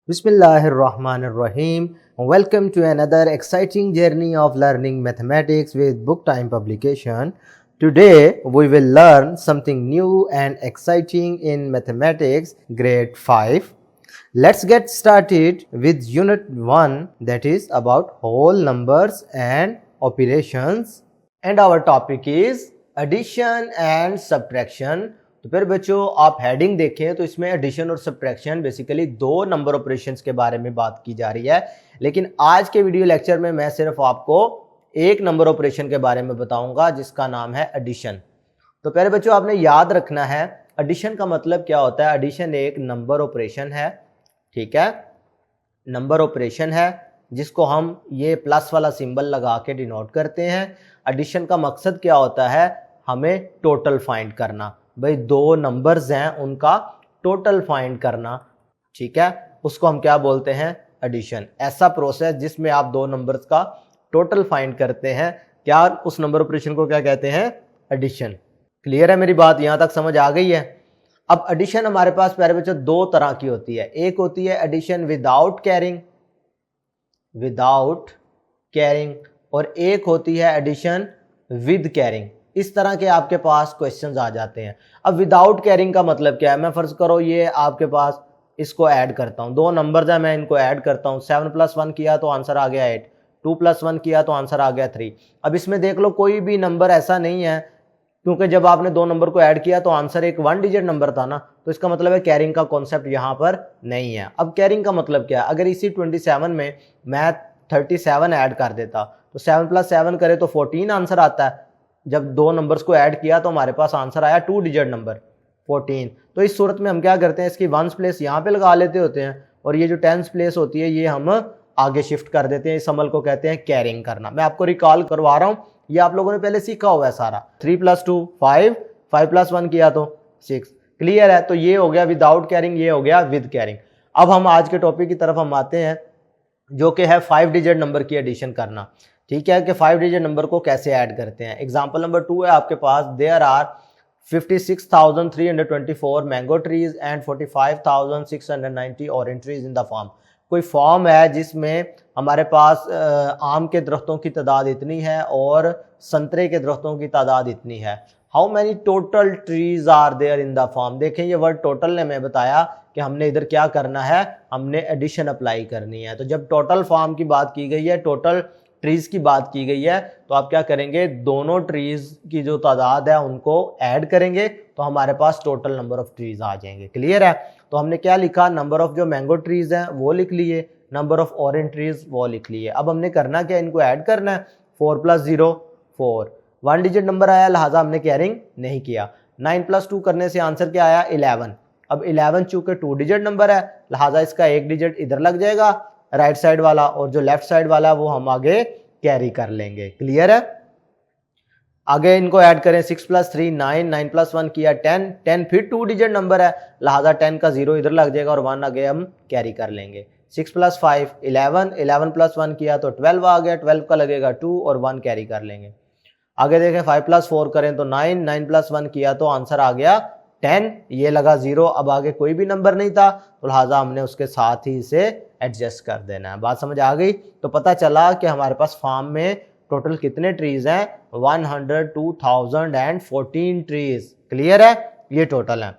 Bismillahirrahmanirrahim. Welcome to another exciting journey of learning mathematics with Book Time publication. Today we will learn something new and exciting in mathematics grade 5. Let's get started with unit 1, that is about whole numbers and operations, and our topic is addition and subtraction. तो फिर बच्चों आप heading देखें तो इसमें addition और subtraction basically दो number operations के बारे में बात की जा रही है, लेकिन आज के वीडियो लेक्चर में मैं सिर्फ आपको एक नंबर ऑपरेशन के बारे में बताऊंगा जिसका नाम है एडिशन। तो पहले बच्चों आपने याद रखना है एडिशन का मतलब क्या होता है। एडिशन एक नंबर ऑपरेशन है, ठीक है, नंबर ऑपरेशन है जिसको हम ये प्लस वाला सिंबल लगा के डिनोट करते हैं। एडिशन का मकसद क्या होता है, हमें टोटल फाइंड करना। भाई दो नंबर्स हैं उनका टोटल फाइंड करना, ठीक है, उसको हम क्या बोलते हैं, एडिशन। ऐसा प्रोसेस जिसमें आप दो नंबर्स का टोटल फाइंड करते हैं, क्या उस नंबर ऑपरेशन को क्या कहते हैं, एडिशन। क्लियर है मेरी बात, यहां तक समझ आ गई है। अब एडिशन हमारे पास प्यारे बच्चों दो तरह की होती है। एक होती है एडिशन विदाउट कैरिंग और एक होती है एडिशन विद कैरिंग। इस तरह के आपके पास क्वेश्चंस आ जाते हैं। अब विदाउट कैरिंग का मतलब क्या है, मैं फर्ज करो ये आपके पास इसको ऐड करता हूं, दो नंबर्स हैं, मैं इनको ऐड करता हूं। 7 + 1 किया तो आंसर आ गया 8, 2 + 1 किया तो आंसर आ गया 3। अब इसमें देख लो कोई भी नंबर ऐसा नहीं है, क्योंकि जब आपने दो नंबर को ऐड किया तो आंसर एक 1 डिजिट नंबर था ना, तो इसका मतलब है कैरिंग का कॉन्सेप्ट यहाँ पर नहीं है। अब कैरिंग का मतलब क्या है, अगर इसी 27 में मैं 37 ऐड कर देता तो 7 + 7 करे तो 14 आंसर आता है। जब दो नंबर्स को ऐड किया तो हमारे पास आंसर आया 2 डिजिट नंबर 14। तो इस सूरत में हम क्या करते हैं, इसकी 1s प्लेस यहाँ पे लगा लेते होते हैं और ये जो 10s प्लेस होती है ये हम आगे शिफ्ट कर देते हैं। इस अमल को कहते हैं कैरिंग करना। मैं आपको रिकॉल करवा रहा हूँ, ये आप लोगों ने पहले सीखा हुआ है सारा। 3 + 2 5, 5 + 1 किया तो 6। क्लियर है, तो ये हो गया विदाउट कैरिंग, ये हो गया विद कैरिंग। अब हम आज के टॉपिक की तरफ हम आते हैं जो कि है 5 डिजिट नंबर की एडिशन करना। ठीक है, कि 5 डिजिट नंबर को कैसे ऐड करते हैं। एग्जांपल नंबर 2 है आपके पास, there are 56,324 mango trees and 45,690 orange trees in the farm. कोई फॉर्म है जिसमें हमारे पास आम के दरख्तों की तादाद इतनी है और संतरे के दरख्तों की तादाद इतनी है। How many total trees are there in the farm. देखें ये वर्ड टोटल ने मैं बताया कि हमने इधर क्या करना है, हमने एडिशन अप्लाई करनी है। तो जब टोटल फार्म की बात की गई है, टोटल ट्रीज की बात की गई है, तो आप क्या करेंगे, दोनों ट्रीज की जो तादाद है उनको ऐड करेंगे तो हमारे पास टोटल नंबर ऑफ ट्रीज आ जाएंगे। क्लियर है, तो हमने क्या लिखा, नंबर ऑफ जो मैंगो ट्रीज हैं वो लिख लिए, नंबर ऑफ ऑरेंज ट्रीज वो लिख लिए। अब हमने करना क्या, इनको ऐड करना है। 4 + 0 4, 1 डिजिट नंबर आया, लिहाजा हमने कैरिंग नहीं किया। 9 + 2 करने से आंसर क्या आया, 11। अब 11 चूंकि 2 डिजिट नंबर है, लिहाजा इसका 1 डिजिट इधर लग जाएगा राइट साइड वाला, और जो लेफ्ट साइड वाला वो हम आगे कैरी कर लेंगे। क्लियर है, आगे इनको ऐड करें। 6 + 3 9, 9 + 1 किया 10, 10 फिर 2 डिजिट नंबर है, लिहाजा 10 का 0 इधर लग जाएगा और 1 आगे हम कैरी कर लेंगे। 6 + 5 11, 11 + 1 किया तो 12 आ गया, 12 का लगेगा 2 और 1 कैरी कर लेंगे। आगे देखें 5 + 4 करें तो 9, 9 + 1 किया तो आंसर आ गया 10, ये लगा 0। अब आगे कोई भी नंबर नहीं था तो लिहाजा हमने उसके साथ ही इसे एडजस्ट कर देना है। बात समझ आ गई, तो पता चला कि हमारे पास फार्म में टोटल कितने ट्रीज हैं, 102,014 ट्रीज। क्लियर है, ये टोटल है।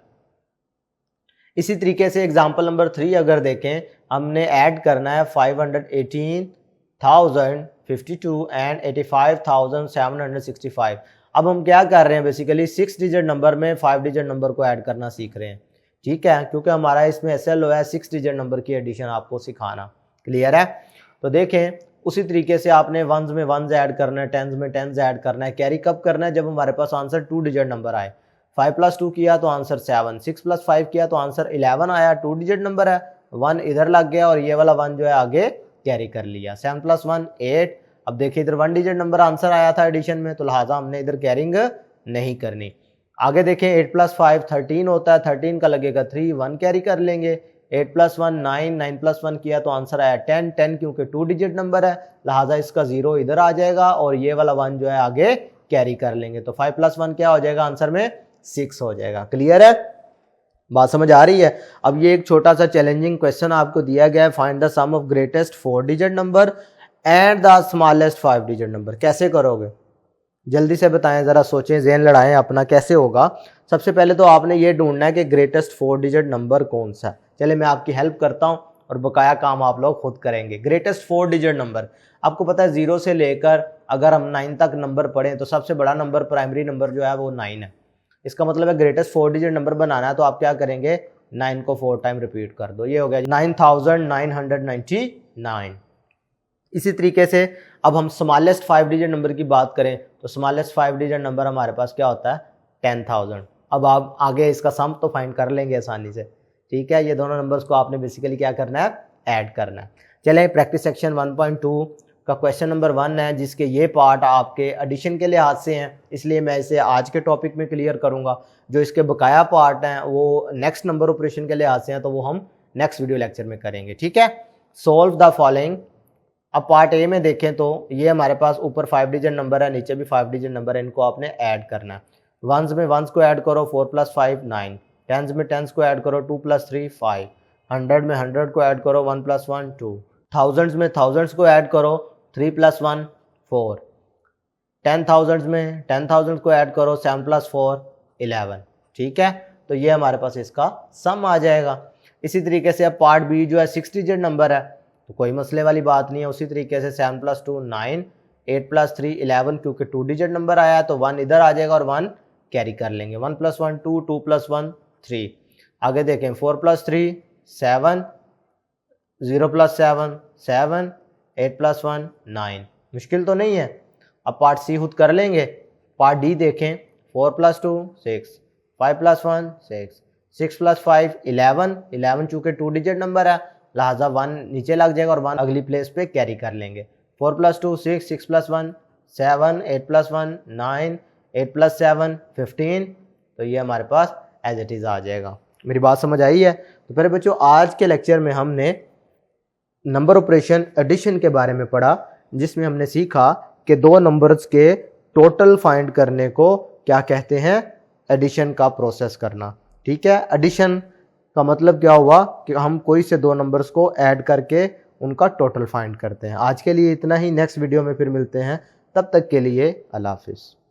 इसी तरीके से एग्जांपल नंबर 3 अगर देखें, हमने ऐड करना है 518,052 एंड 85,765। अब हम क्या कर रहे हैं, बेसिकली 6 डिजिट नंबर में 5 डिजिट नंबर को ऐड करना सीख रहे हैं। ठीक है, क्योंकि हमारा इसमें SLO है 6 डिजिट नंबर की एडिशन आपको सिखाना। क्लियर है, तो देखें उसी तरीके से आपने 1s में 1s ऐड करना है, 10s में 10s ऐड करना है। कैरी कब करना है, जब हमारे पास आंसर 2 डिजिट नंबर आए। 5 + 2 किया तो आंसर 7, 6 + 5 किया तो आंसर 11 आया, 2 डिजिट नंबर है, 1 इधर लग गया और ये वाला 1 जो है आगे कैरी कर लिया। 7 + 1 8। अब देखिए इधर 1 डिजिट नंबर आंसर आया था एडिशन में, तो लिहाजा हमने इधर कैरिंग नहीं करनी। आगे देखें 8 + 5 13 होता है, 13 का लगेगा 3, 1 कैरी कर लेंगे। 8 + 1 9, 9 + 1 किया तो आंसर आया 10, 10 क्योंकि 2 डिजिट नंबर है, लिहाजा इसका 0 इधर आ जाएगा और ये वाला 1 जो है आगे कैरी कर लेंगे। तो 5 + 1 क्या हो जाएगा, आंसर में 6 हो जाएगा। क्लियर है, बात समझ आ रही है। अब ये एक छोटा सा चैलेंजिंग क्वेश्चन आपको दिया गया है, find the sum of greatest 4 digit number and the smallest 5 digit number. कैसे करोगे, जल्दी से बताएं, ज़रा सोचें, ज़हन लड़ाएं अपना, कैसे होगा। सबसे पहले तो आपने ये ढूंढना है कि ग्रेटेस्ट 4 डिजिट नंबर कौन सा है। चले मैं आपकी हेल्प करता हूं और बकाया काम आप लोग खुद करेंगे। ग्रेटेस्ट 4 डिजिट नंबर आपको पता है 0 से लेकर अगर हम 9 तक नंबर पढ़ें तो सबसे बड़ा नंबर, प्राइमरी नंबर जो है वो 9 है। इसका मतलब है ग्रेटेस्ट 4 डिजिट नंबर बनाना है तो आप क्या करेंगे, 9 को 4 टाइम रिपीट कर दो, ये हो गया 9999। इसी तरीके से अब हम स्मॉलेस्ट 5 डिजिट नंबर की बात करें तो स्मॉलेस्ट 5 डिजिट नंबर हमारे पास क्या होता है, 10,000। अब आप आगे इसका सम तो फाइंड कर लेंगे आसानी से, ठीक है। ये दोनों नंबर्स को आपने बेसिकली क्या करना है, ऐड करना है। चलें प्रैक्टिस सेक्शन 1.2 का क्वेश्चन नंबर 1 है, जिसके ये पार्ट आपके एडिशन के लिहाज से हैं, इसलिए मैं इसे आज के टॉपिक में क्लियर करूंगा। जो इसके बकाया पार्ट हैं वो नेक्स्ट नंबर ऑपरेशन के लिहाज से हैं, तो वो हम नेक्स्ट वीडियो लेक्चर में करेंगे, ठीक है। Solve the following. अब पार्ट ए में देखें तो ये हमारे पास ऊपर 5 डिजिट नंबर है, नीचे भी 5 डिजिट नंबर है, इनको आपने ऐड करना है। वंस में वंस को ऐड करो, 4 + 5 9। टेंस में टेंस को ऐड करो, 2 + 3 5। 100 में 100 को ऐड करो, 1 + 1 2। थाउजेंड्स में थाउजेंड्स को ऐड करो, 3 + 1 4। 10,000 में 10,000 को ऐड करो, 7 + 4 11, ठीक है। तो ये हमारे पास इसका सम आ जाएगा। इसी तरीके से अब पार्ट बी जो है 6 डिजिट नंबर है, तो कोई मसले वाली बात नहीं है। उसी तरीके से 7 + 2 9, 8 + 3 11, क्योंकि 2 डिजिट नंबर आया है तो 1 इधर आ जाएगा और 1 कैरी कर लेंगे। 1 + 1 2, 2 + 1 3। आगे देखें 4 + 3 7, 0 + 7 7, 8 + 1 9। मुश्किल तो नहीं है। अब पार्ट सी खुद कर लेंगे। पार्ट डी देखें, 4 + 2 6, 5 + 1 6, 6 + 5 11। 11 चूँकि 2 डिजिट नंबर है लिहाजा 1 नीचे लग जाएगा और 1 अगली प्लेस पे कैरी कर लेंगे। 4 + 2 6, 6 + 1 7, 8 + 1 9, 8 + 7 15। तो ये हमारे पास एज इट इज़ आ जाएगा। मेरी बात समझ आई है। तो फिर बच्चों आज के लेक्चर में हमने नंबर ऑपरेशन एडिशन के बारे में पढ़ा, जिसमें हमने सीखा कि दो नंबर्स के टोटल फाइंड करने को क्या कहते हैं, एडिशन का प्रोसेस करना, ठीक है। एडिशन का मतलब क्या हुआ कि हम कोई से दो नंबर्स को ऐड करके उनका टोटल फाइंड करते हैं। आज के लिए इतना ही, नेक्स्ट वीडियो में फिर मिलते हैं, तब तक के लिए अल्लाह हाफिज़।